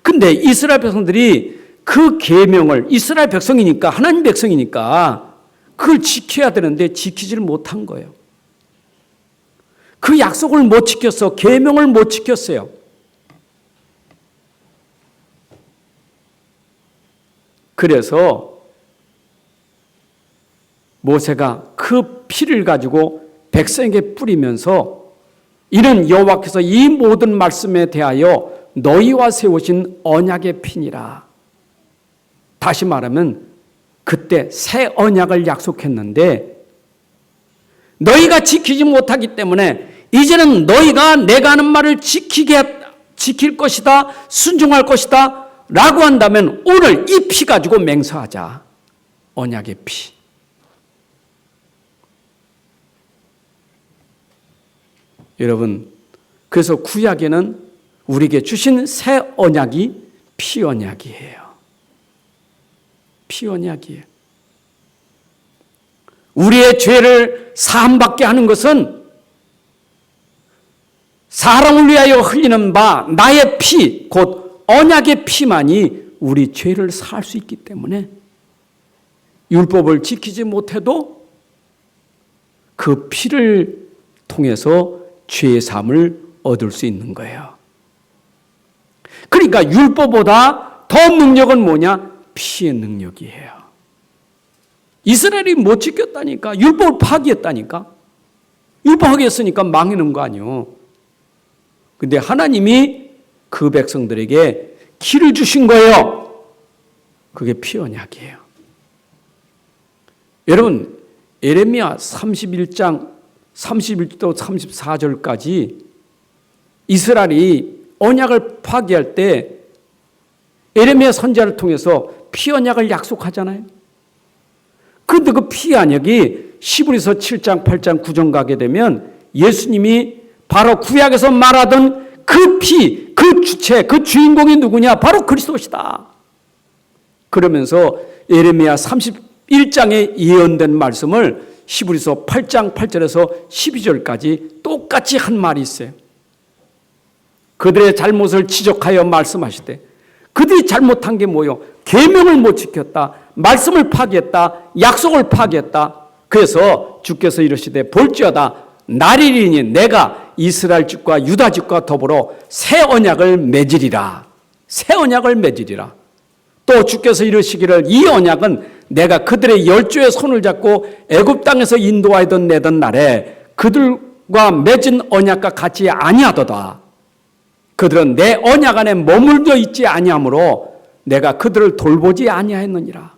근데 이스라엘 백성들이 그 계명을 이스라엘 백성이니까 하나님 백성이니까 그걸 지켜야 되는데 지키지를 못한 거예요. 그 약속을 못 지켰어. 계명을 못 지켰어요. 그래서 모세가 그 피를 가지고 백성에게 뿌리면서 이는 여호와께서 이 모든 말씀에 대하여 너희와 세우신 언약의 피니라. 다시 말하면 그때 새 언약을 약속했는데 너희가 지키지 못하기 때문에 이제는 너희가 내가 하는 말을 지킬 것이다, 순종할 것이다 라고 한다면 오늘 이 피 가지고 맹세하자. 언약의 피. 여러분, 그래서 구약에는 우리에게 주신 새 언약이 피 언약이에요. 피 언약이에요. 우리의 죄를 사함받게 하는 것은 사람을 위하여 흘리는 바 나의 피, 곧 언약의 피만이 우리 죄를 사할 수 있기 때문에 율법을 지키지 못해도 그 피를 통해서 죄의 사함을 얻을 수 있는 거예요. 그러니까 율법보다 더 능력은 뭐냐? 피의 능력이에요. 이스라엘이 못 지켰다니까. 율법을 파기했다니까. 율법 파기했으니까 망하는 거 아니에요. 근데 하나님이 그 백성들에게 기를 주신 거예요. 그게 피 언약이에요. 여러분, 예레미야 31장 31절 34절까지 이스라엘이 언약을 파기할 때 예레미야 선지자를 통해서 피 언약을 약속하잖아요. 그런데 그 피 언약이 히브리서 7장 8장 9절 가게 되면 예수님이 바로 구약에서 말하던 그 피, 그 주체, 그 주인공이 누구냐? 바로 그리스도시다. 그러면서 예레미야 31장에 예언된 말씀을 히브리서 8장 8절에서 12절까지 똑같이 한 말이 있어요. 그들의 잘못을 지적하여 말씀하시되 그들이 잘못한 게 뭐요? 계명을 못 지켰다. 말씀을 파기했다. 약속을 파기했다. 그래서 주께서 이르시되 볼지어다 날이리니 내가 이스라엘 집과 유다 집과 더불어 새 언약을 맺으리라. 새 언약을 맺으리라. 또 주께서 이르시기를 이 언약은 내가 그들의 열조의 손을 잡고 애굽 땅에서 인도하던 내던 날에 그들과 맺은 언약과 같이 아니하도다. 그들은 내 언약 안에 머물러 있지 아니하므로 내가 그들을 돌보지 아니하였느니라.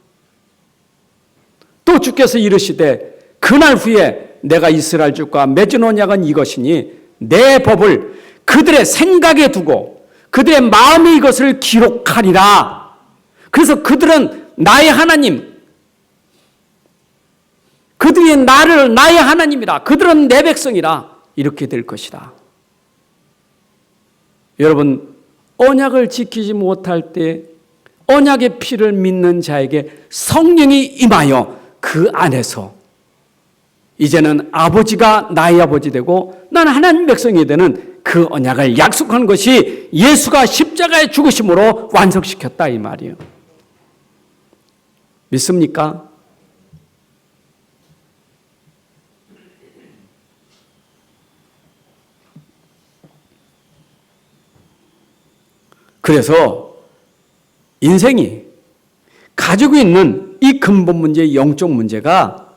또 주께서 이르시되 그날 후에 내가 이스라엘 집과 맺은 언약은 이것이니 내 법을 그들의 생각에 두고 그들의 마음에 이것을 기록하리라. 그래서 그들은 나의 하나님, 그들이 나를 나의 하나님이라. 그들은 내 백성이라. 이렇게 될 것이다. 여러분, 언약을 지키지 못할 때 언약의 피를 믿는 자에게 성령이 임하여 그 안에서 이제는 아버지가 나의 아버지 되고 나는 하나님 백성이 되는 그 언약을 약속한 것이 예수가 십자가에 죽으심으로 완성시켰다 이 말이에요. 믿습니까? 그래서 인생이 가지고 있는 이 근본 문제, 영적 문제가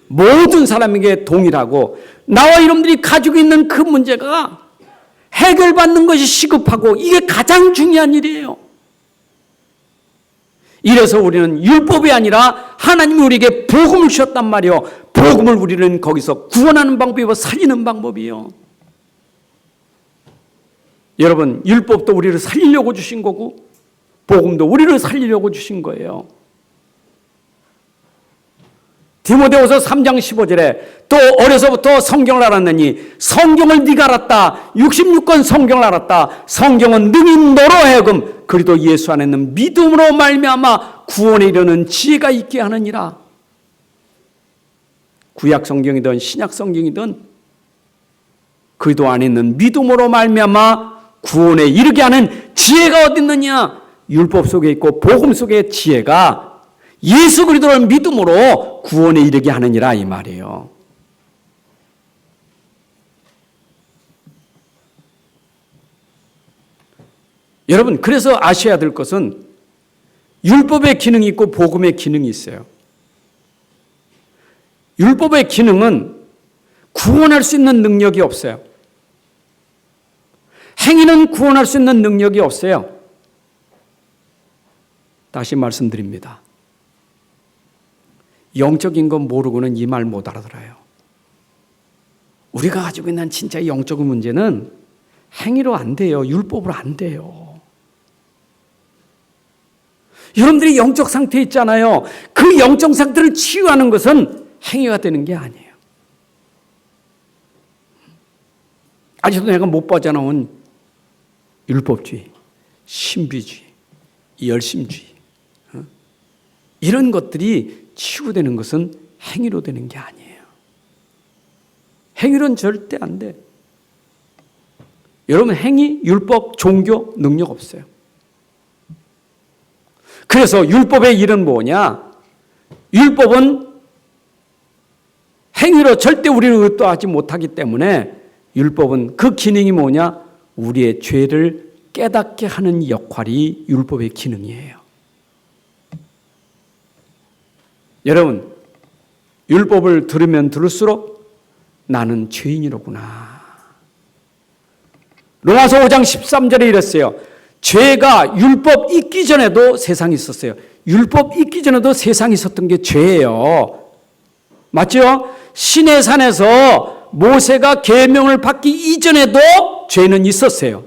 모든 사람에게 동일하고 나와 여러분들이 가지고 있는 그 문제가 해결받는 것이 시급하고 이게 가장 중요한 일이에요. 이래서 우리는 율법이 아니라 하나님이 우리에게 복음을 주셨단 말이에요. 복음을 우리는 거기서 구원하는 방법이고 살리는 방법이에요. 여러분, 율법도 우리를 살리려고 주신 거고 복음도 우리를 살리려고 주신 거예요. 디모데후서 3장 15절에 또 어려서부터 성경을 알았느니 성경을 네가 알았다. 66권 성경을 알았다. 성경은 능히 너로 하여금 그리스도 예수 안에 있는 믿음으로 말미암아 구원에 이르는 지혜가 있게 하느니라. 구약 성경이든 신약 성경이든 그리스도 안에 있는 믿음으로 말미암아 구원에 이르게 하는 지혜가 어디 있느냐? 율법 속에 있고 복음 속에 지혜가 예수 그리스도를 믿음으로 구원에 이르게 하느니라 이 말이에요. 여러분, 그래서 아셔야 될 것은 율법의 기능이 있고 복음의 기능이 있어요. 율법의 기능은 구원할 수 있는 능력이 없어요. 행위는 구원할 수 있는 능력이 없어요. 다시 말씀드립니다. 영적인 건 모르고는 이 말 못 알아들어요. 우리가 가지고 있는 진짜 영적인 문제는 행위로 안 돼요. 율법으로 안 돼요. 여러분들이 영적 상태에 있잖아요. 그 영적 상태를 치유하는 것은 행위가 되는 게 아니에요. 아직도 내가 못 빠져나온 율법주의, 신비주의, 열심주의 이런 것들이 치유되는 것은 행위로 되는 게 아니에요. 행위로는 절대 안 돼. 여러분, 행위, 율법, 종교 능력 없어요. 그래서 율법의 일은 뭐냐? 율법은 행위로 절대 우리를 의도하지 못하기 때문에 율법은 그 기능이 뭐냐? 우리의 죄를 깨닫게 하는 역할이 율법의 기능이에요. 여러분, 율법을 들으면 들을수록 나는 죄인이로구나. 로마서 5장 13절에 이랬어요. 죄가 율법 있기 전에도 세상이 있었어요. 율법 있기 전에도 세상이 있었던 게 죄예요. 맞죠? 시내산에서 모세가 계명을 받기 이전에도 죄는 있었어요.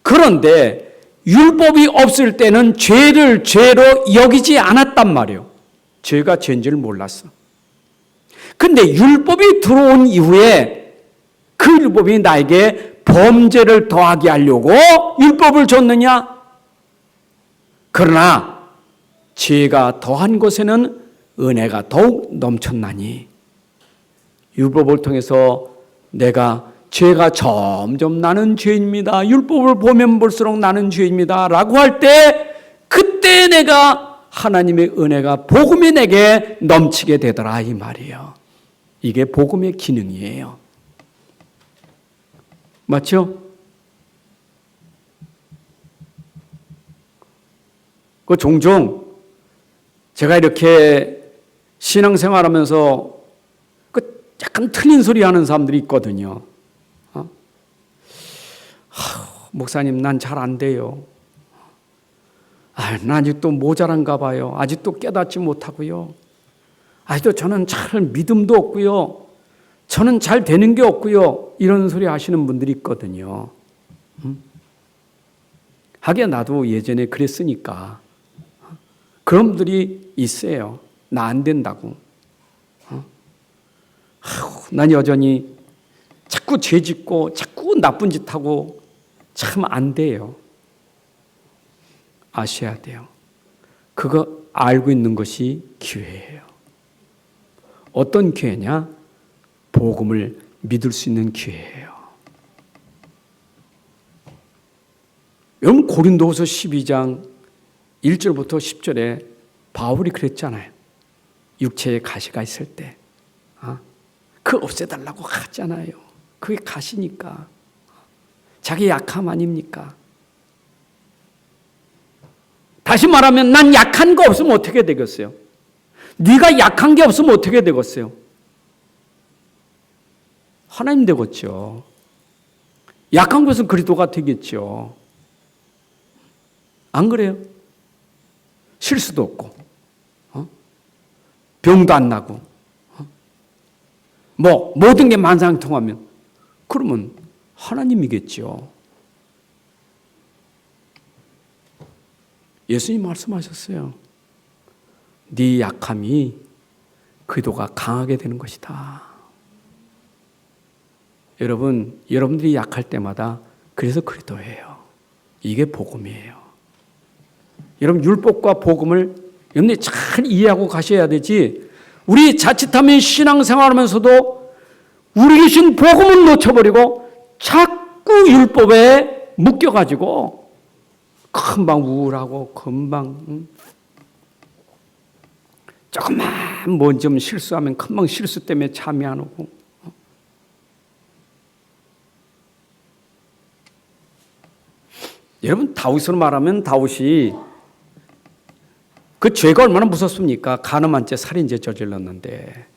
그런데 율법이 없을 때는 죄를 죄로 여기지 않았단 말이에요. 죄가 죄인 줄 몰랐어. 근데 율법이 들어온 이후에 그 율법이 나에게 범죄를 더하게 하려고 율법을 줬느냐? 그러나 죄가 더한 곳에는 은혜가 더욱 넘쳤나니 율법을 통해서 내가 죄가 점점 나는 죄입니다. 율법을 보면 볼수록 나는 죄입니다. 라고 할 때 그때 내가 하나님의 은혜가 복음이 내게 넘치게 되더라 이 말이에요. 이게 복음의 기능이에요. 맞죠? 그 종종 제가 이렇게 신앙생활하면서 그 약간 틀린 소리 하는 사람들이 있거든요. 목사님, 난 잘 안 돼요. 난 아직도 모자란가 봐요. 아직도 깨닫지 못하고요. 아직도 저는 잘 믿음도 없고요. 저는 잘 되는 게 없고요. 이런 소리 하시는 분들이 있거든요. 하긴 나도 예전에 그랬으니까. 그런 분들이 있어요. 나 안 된다고. 난 여전히 자꾸 죄 짓고 자꾸 나쁜 짓 하고 참 안 돼요. 아셔야 돼요. 그거 알고 있는 것이 기회예요. 어떤 기회냐? 복음을 믿을 수 있는 기회예요. 여러분 고린도후서 12장 1절부터 10절에 바울이 그랬잖아요. 육체에 가시가 있을 때 그 없애달라고 하잖아요. 그게 가시니까. 자기 약함 아닙니까? 다시 말하면 난 약한 거 없으면 어떻게 되겠어요? 네가 약한 게 없으면 어떻게 되겠어요? 하나님 되겠죠. 약한 것은 그리스도가 되겠죠. 안 그래요? 실수도 없고 병도 안 나고 모든 게 만상통하면 그러면 하나님이겠죠. 예수님 말씀하셨어요. 네 약함이 그리스도가 강하게 되는 것이다. 여러분, 여러분들이 약할 때마다 그래서 그리스도예요. 이게 복음이에요. 여러분 율법과 복음을 여러분들이 잘 이해하고 가셔야 되지. 우리 자칫하면 신앙생활하면서도 우리 계신 복음을 놓쳐버리고 자꾸 율법에 묶여가지고 금방 우울하고 금방 조금만 뭐 좀 실수하면 금방 실수 때문에 잠이 안 오고 여러분 다윗으로 말하면 다윗이 그 죄가 얼마나 무섭습니까? 간음한 죄, 살인죄 저질렀는데.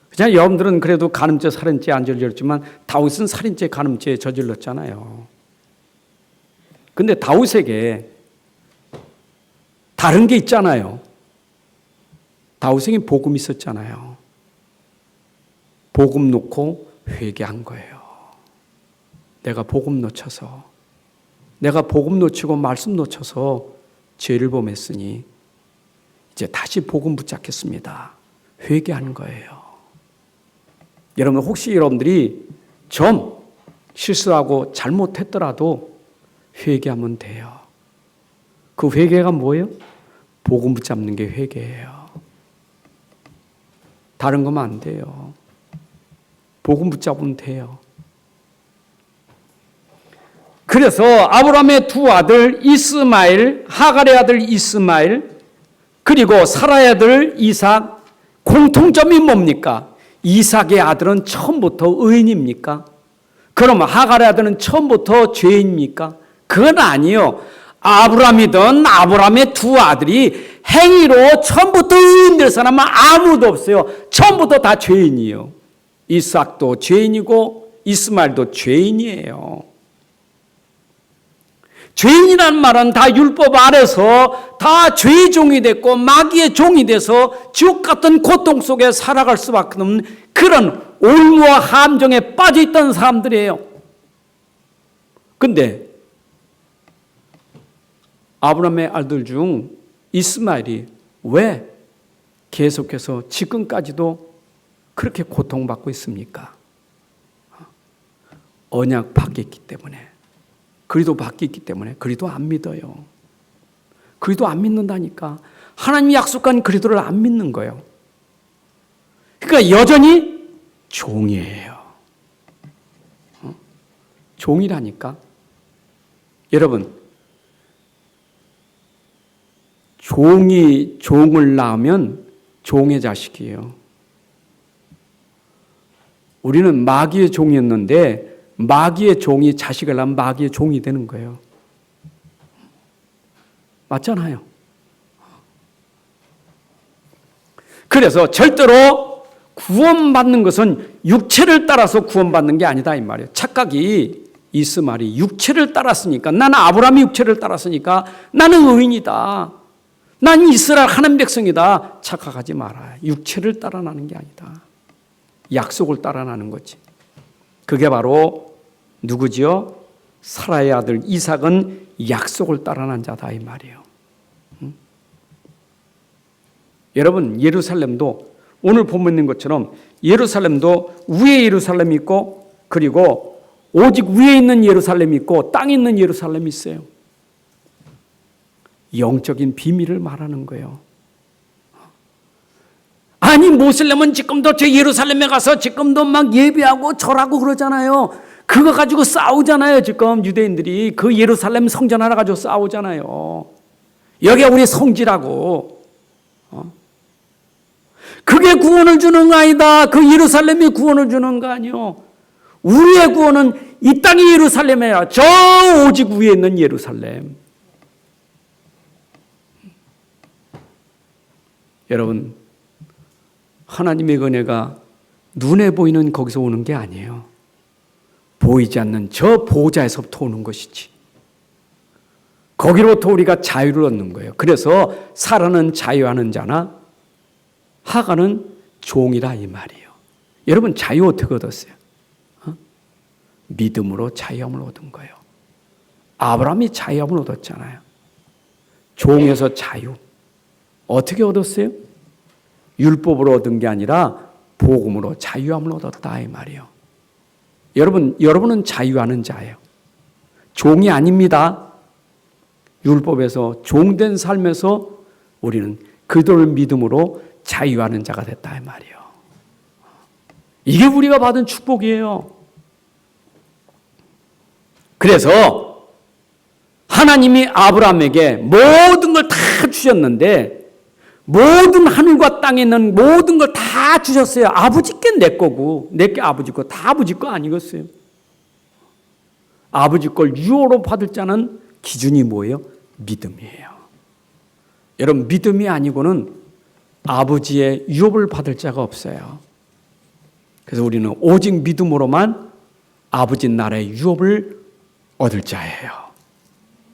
그냥 여러분들은 그래도 간음죄, 살인죄 안 저질렀지만 다윗은 살인죄, 간음죄 저질렀잖아요. 근데 다윗에게 다른 게 있잖아요. 다윗에게 복음이 있었잖아요. 복음 놓고 회개한 거예요. 내가 복음 놓쳐서, 내가 복음 놓치고 말씀 놓쳐서 죄를 범했으니 이제 다시 복음 붙잡겠습니다. 회개하는 거예요. 여러분 혹시 여러분들이 좀 실수하고 잘못했더라도 회개하면 돼요. 그 회개가 뭐예요? 복음 붙잡는 게 회개예요. 다른 거면 안 돼요. 복음 붙잡으면 돼요. 그래서 아브라함의 두 아들 이스마엘, 하갈의 아들 이스마엘, 그리고 사라의 아들 이삭, 공통점이 뭡니까? 이삭의 아들은 처음부터 의인입니까? 그러면 하갈의 아들은 처음부터 죄인입니까? 그건 아니에요. 아브라함이든 아브라함의 두 아들이 행위로 처음부터 의인 될 사람은 아무도 없어요. 처음부터 다 죄인이에요. 이삭도 죄인이고 이스마엘도 죄인이에요. 죄인이라는 말은 다 율법 아래서 다 죄의 종이 됐고 마귀의 종이 돼서 지옥 같은 고통 속에 살아갈 수밖에 없는 그런 올무와 함정에 빠져있던 사람들이에요. 근데 아브라함의 아들 중 이스마엘이 왜 계속해서 지금까지도 그렇게 고통받고 있습니까? 언약 바뀌었기 때문에, 그리도 바뀌었기 때문에 그리도 안 믿어요. 그리도 안 믿는다니까. 하나님이 약속한 그리도를 안 믿는 거예요. 그러니까 여전히 종이에요. 종이라니까. 여러분, 종이 종을 낳으면 종의 자식이에요. 우리는 마귀의 종이었는데 마귀의 종이 자식을 낳으면 마귀의 종이 되는 거예요. 맞잖아요. 그래서 절대로 구원받는 것은 육체를 따라서 구원받는 게 아니다 이 말이에요. 착각이 이스마엘이 육체를 따랐으니까, 나는 아브라함이 육체를 따랐으니까 나는 의인이다, 난 이스라엘 하나님 백성이다, 착각하지 마라. 육체를 따라 나는 게 아니다. 약속을 따라 나는 거지. 그게 바로 누구지요? 사라의 아들 이삭은 약속을 따라 난 자다 이 말이에요. 여러분, 예루살렘도 오늘 보면 있는 것처럼 예루살렘도 위에 예루살렘이 있고, 그리고 오직 위에 있는 예루살렘이 있고 땅에 있는 예루살렘이 있어요. 영적인 비밀을 말하는 거예요. 아니, 모슬렘은 지금도 저 예루살렘에 가서 지금도 막 예배하고 절하고 그러잖아요. 그거 가지고 싸우잖아요. 지금 유대인들이 그 예루살렘 성전 하나 가지고 싸우잖아요. 여기가 우리 성지라고. 그게 구원을 주는 거 아니다. 그 예루살렘이 구원을 주는 거 아니요. 우리의 구원은 이 땅의 예루살렘이라, 저 오직 위에 있는 예루살렘. 여러분, 하나님의 은혜가 눈에 보이는 거기서 오는 게 아니에요. 보이지 않는 저 보좌에서부터 오는 것이지. 거기로부터 우리가 자유를 얻는 거예요. 그래서 사라는 자유하는 자나 하가는 종이라 이 말이에요. 여러분, 자유 어떻게 얻었어요? 믿음으로 자유함을 얻은 거예요. 아브라함이 자유함을 얻었잖아요. 종에서 자유. 어떻게 얻었어요? 율법으로 얻은 게 아니라 복음으로 자유함을 얻었다 이 말이에요. 여러분은 자유하는 자예요. 종이 아닙니다. 율법에서 종된 삶에서 우리는 그들을 믿음으로 자유하는 자가 됐다 이 말이에요. 이게 우리가 받은 축복이에요. 그래서 하나님이 아브라함에게 모든 걸 다 주셨는데, 모든 하늘과 땅에 있는 모든 걸 다 주셨어요. 아버지께 내 거고, 내게 아버지 거, 다 아버지 거 아니겠어요? 아버지 걸 유호로 받을 자는 기준이 뭐예요? 믿음이에요. 여러분, 믿음이 아니고는 아버지의 유업을 받을 자가 없어요. 그래서 우리는 오직 믿음으로만 아버지 나라의 유업을 얻을 자예요.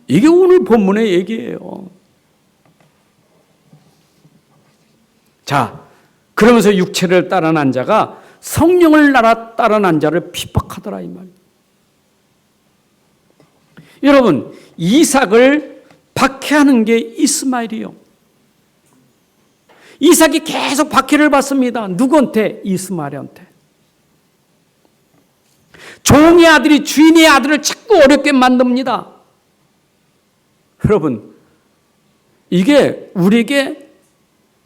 이게 오늘 본문의 얘기예요. 자, 그러면서 육체를 따라 난 자가 성령을 따라 난 자를 핍박하더라 이 말이에요. 여러분, 이삭을 박해하는 게 이스마엘이요. 이삭이 계속 박해를 받습니다. 누구한테? 이스마엘한테. 종의 아들이 주인의 아들을 자꾸 어렵게 만듭니다. 여러분, 이게 우리에게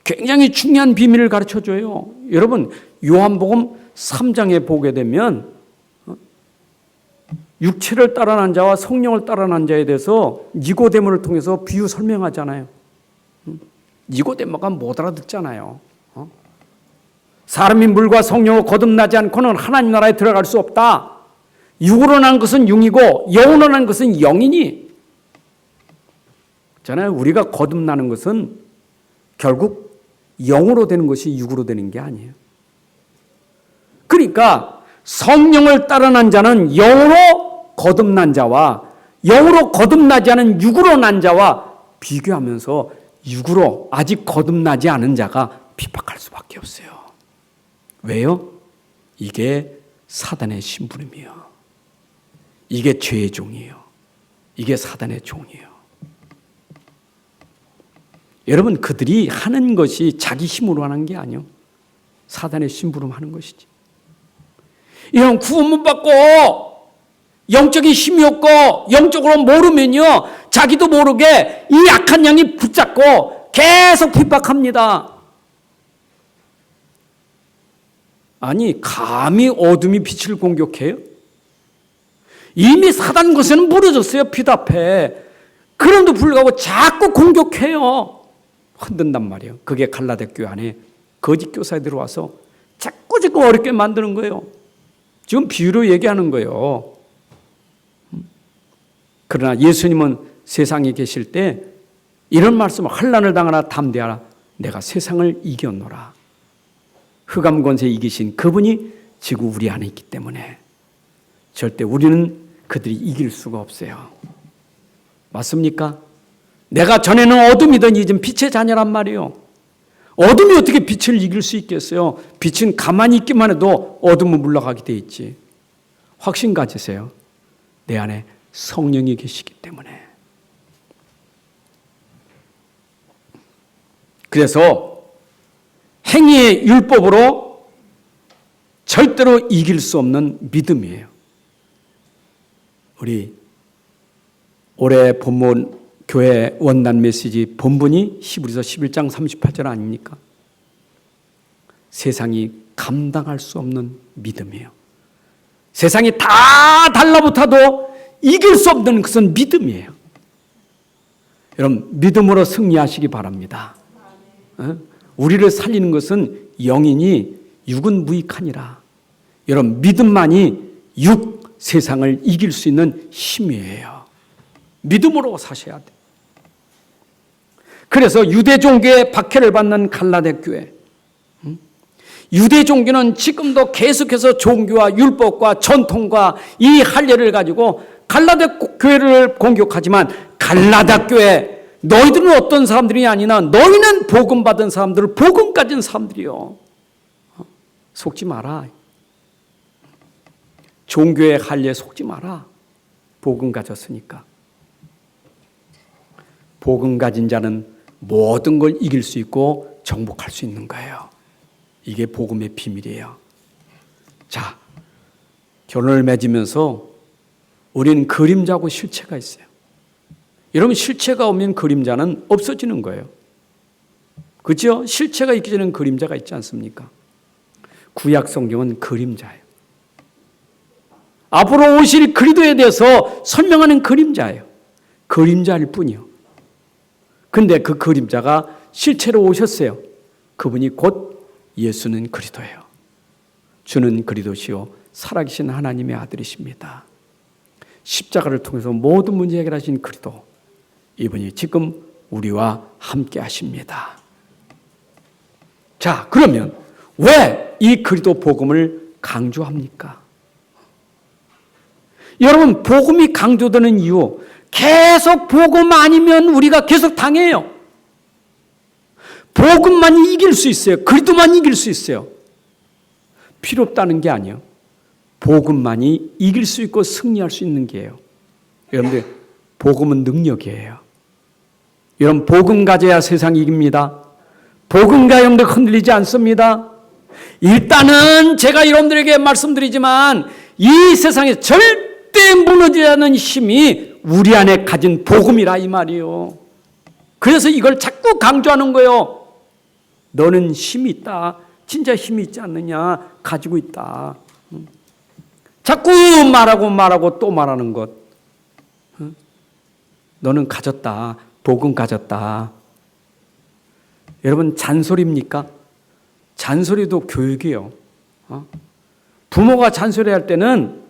굉장히 중요한 비밀을 가르쳐줘요. 여러분, 요한복음 3장에 보게 되면 육체를 따라 난 자와 성령을 따라 난 자에 대해서 니고데모를 통해서 비유 설명하잖아요. 니고데모가 못 알아듣잖아요. 사람이 물과 성령으로 거듭나지 않고는 하나님 나라에 들어갈 수 없다. 육으로 난 것은 육이고 영으로 난 것은 영이니. 잖아요. 우리가 거듭나는 것은 결국 영으로 되는 것이 육으로 되는 게 아니에요. 그러니까 성령을 따라 난 자는 영으로 거듭난 자와 영으로 거듭나지 않은 육으로 난 자와 비교하면서 육으로 아직 거듭나지 않은 자가 핍박할 수밖에 없어요. 왜요? 이게 사단의 심부름이에요. 이게 죄의 종이에요. 이게 사단의 종이에요. 여러분, 그들이 하는 것이 자기 힘으로 하는 게 아니요, 사단의 심부름 하는 것이지. 이런 구원문 받고 영적인 힘이 없고 영적으로 모르면요, 자기도 모르게 이 약한 영이 붙잡고 계속 핍박합니다. 아니, 감히 어둠이 빛을 공격해요? 이미 사단 것에는 무너졌어요, 빛 앞에. 그럼에도 불구하고 자꾸 공격해요. 흔든단 말이에요. 그게 갈라데 교회 안에 거짓 교사에 들어와서 자꾸 어렵게 만드는 거예요. 지금 비유로 얘기하는 거예요. 그러나 예수님은 세상에 계실 때 이런 말씀을, 환난을 당하나 담대하라, 내가 세상을 이겼노라. 흑암 권세 이기신 그분이 지금 우리 안에 있기 때문에 절대 우리는 그들이 이길 수가 없어요. 맞습니까? 내가 전에는 어둠이던 이젠 빛의 자녀란 말이에요. 어둠이 어떻게 빛을 이길 수 있겠어요? 빛은 가만히 있기만 해도 어둠은 물러가게 돼 있지. 확신 가지세요. 내 안에 성령이 계시기 때문에. 그래서 행위의 율법으로 절대로 이길 수 없는 믿음이에요. 우리 올해 본문 교회 원단 메시지 본문이 히브리서 11장 38절 아닙니까? 세상이 감당할 수 없는 믿음이에요. 세상이 다 달라붙어도 이길 수 없는 것은 믿음이에요. 여러분, 믿음으로 승리하시기 바랍니다. 우리를 살리는 것은 영이니 육은 무익하니라. 여러분, 믿음만이 세상을 이길 수 있는 힘이에요. 믿음으로 사셔야 돼요. 그래서 유대 종교의 박해를 받는 갈라데 교회, 유대 종교는 지금도 계속해서 종교와 율법과 전통과 이 할례를 가지고 갈라데 교회를 공격하지만, 갈라데 교회, 너희들은 어떤 사람들이 아니나 너희는 복음 받은 사람들, 복음 가진 사람들이요. 속지 마라. 종교의 할례에 속지 마라. 복음 가졌으니까. 복음 가진 자는 모든 걸 이길 수 있고 정복할 수 있는 거예요. 이게 복음의 비밀이에요. 자, 결론을 맺으면서 우리는 그림자고 실체가 있어요. 여러분, 실체가 오면 그림자는 없어지는 거예요. 그렇죠? 실체가 있기 전에는 그림자가 있지 않습니까? 구약 성경은 그림자예요. 앞으로 오실 그리스도에 대해서 설명하는 그림자예요. 그림자일 뿐이요. 근데 그 그림자가 실체로 오셨어요. 그분이 곧 예수는 그리스도예요. 주는 그리스도시요 살아계신 하나님의 아들이십니다. 십자가를 통해서 모든 문제 해결하신 그리스도, 이분이 지금 우리와 함께 하십니다. 자, 그러면 왜 이 그리스도 복음을 강조합니까? 여러분, 복음이 강조되는 이유, 계속 복음 아니면 우리가 계속 당해요. 복음만 이길 수 있어요. 그리스도만 이길 수 있어요. 필요 없다는 게 아니에요. 복음만이 이길 수 있고 승리할 수 있는 게예요. 여러분들, 복음은 능력이에요. 여러분, 복음 가져야 세상 이깁니다. 복음가 여러분들 흔들리지 않습니다. 일단은 제가 여러분들에게 말씀드리지만 이 세상에 절대 무너지지 않는 힘이 우리 안에 가진 복음이라 이 말이에요. 그래서 이걸 자꾸 강조하는 거예요. 너는 힘이 있다. 진짜 힘이 있지 않느냐. 가지고 있다. 자꾸 말하고 또 말하는 것. 너는 가졌다. 복음 가졌다. 여러분, 잔소리입니까? 잔소리도 교육이에요. 부모가 잔소리할 때는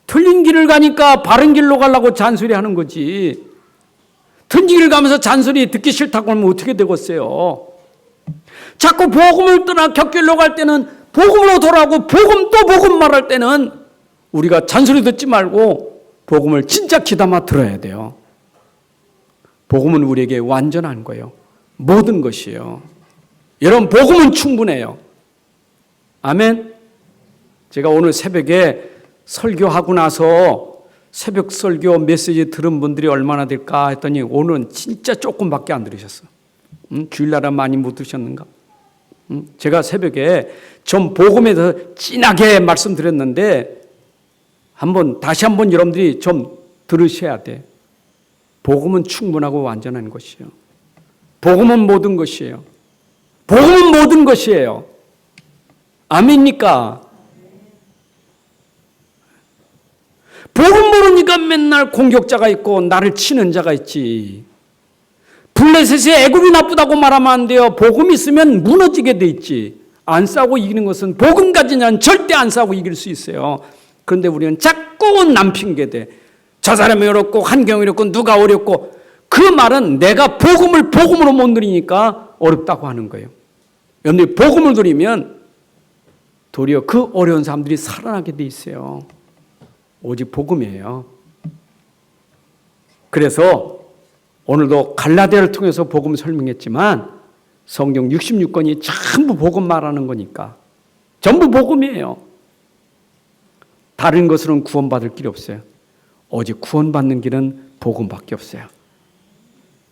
틀린 길을 가니까 바른 길로 가려고 잔소리하는 거지. 틀린 길을 가면서 잔소리 듣기 싫다고 하면 어떻게 되겠어요? 자꾸 복음을 떠나 곁길로 갈 때는 복음으로 돌아오고 복음 또 복음 말할 때는 우리가 잔소리 듣지 말고 복음을 진짜 귀담아 들어야 돼요. 복음은 우리에게 완전한 거예요. 모든 것이에요. 여러분, 복음은 충분해요. 아멘. 제가 오늘 새벽에 설교하고 나서 새벽 설교 메시지 들은 분들이 얼마나 될까 했더니 오늘은 진짜 조금밖에 안 들으셨어요. 주일날은 많이 못 드셨는가? 제가 새벽에 좀 복음에 대해서 진하게 말씀드렸는데 다시 한번 여러분들이 좀 들으셔야 돼. 복음은 충분하고 완전한 것이에요. 복음은 모든 것이에요. 복음은 모든 것이에요. 아멘입니까? 복음 모르니까 맨날 공격자가 있고 나를 치는 자가 있지. 블레셋이 애굽이 나쁘다고 말하면 안 돼요. 복음 있으면 무너지게 돼 있지. 안 싸우고 이기는 것은 복음 가지면 절대 안 싸우고 이길 수 있어요. 그런데 우리는 자꾸 남 핑계 대. 저 사람이 어렵고 환경이 어렵고 누가 어렵고, 그 말은 내가 복음으로 못 누리니까 어렵다고 하는 거예요. 여러분들이 복음을 누리면 도리어 그 어려운 사람들이 살아나게 돼 있어요. 오직 복음이에요. 그래서 오늘도 갈라디아를 통해서 복음 설명했지만 성경 66권이 전부 복음 말하는 거니까 전부 복음이에요. 다른 것으로는 구원받을 길이 없어요. 오직 구원받는 길은 복음밖에 없어요.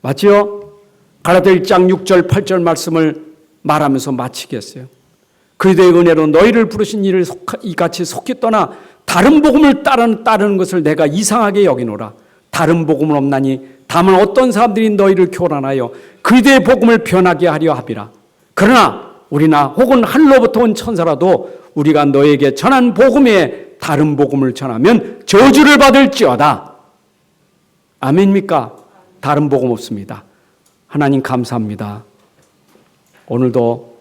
맞죠? 갈라디아 1장 6절 8절 말씀을 말하면서 마치겠어요. 그리스도의 은혜로 너희를 부르신 이를 이같이 속히 떠나 다른 복음을 따르는 것을 내가 이상하게 여기노라. 다른 복음은 없나니 다만 어떤 사람들이 너희를 교란하여 그리스도의 복음을 변하게 하려 하비라. 그러나 우리나 혹은 하늘로부터 온 천사라도 우리가 너에게 전한 복음에 다른 복음을 전하면 저주를 받을지어다. 아멘입니까? 다른 복음 없습니다. 하나님 감사합니다. 오늘도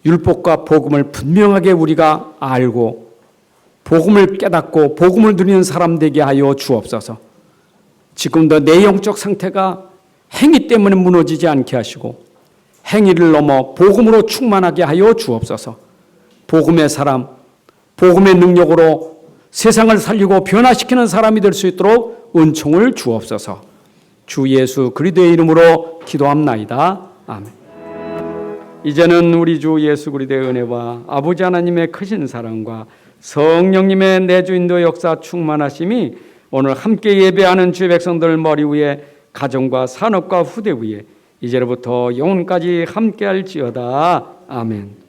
율법과 복음을 분명하게 우리가 알고 복음을 깨닫고 복음을 누리는 사람 되게 하여 주옵소서. 지금도 내 영적 상태가 행위 때문에 무너지지 않게 하시고 행위를 넘어 복음으로 충만하게 하여 주옵소서. 복음의 사람, 복음의 능력으로 세상을 살리고 변화시키는 사람이 될 수 있도록 은총을 주옵소서. 주 예수 그리스도의 이름으로 기도합나이다. 아멘. 이제는 우리 주 예수 그리스도의 은혜와 아버지 하나님의 크신 사랑과 성령님의 내주인도 역사 충만하심이 오늘 함께 예배하는 주의 백성들 머리 위에 가정과 산업과 후대 위에 이제로부터 영혼까지 함께할지어다. 아멘.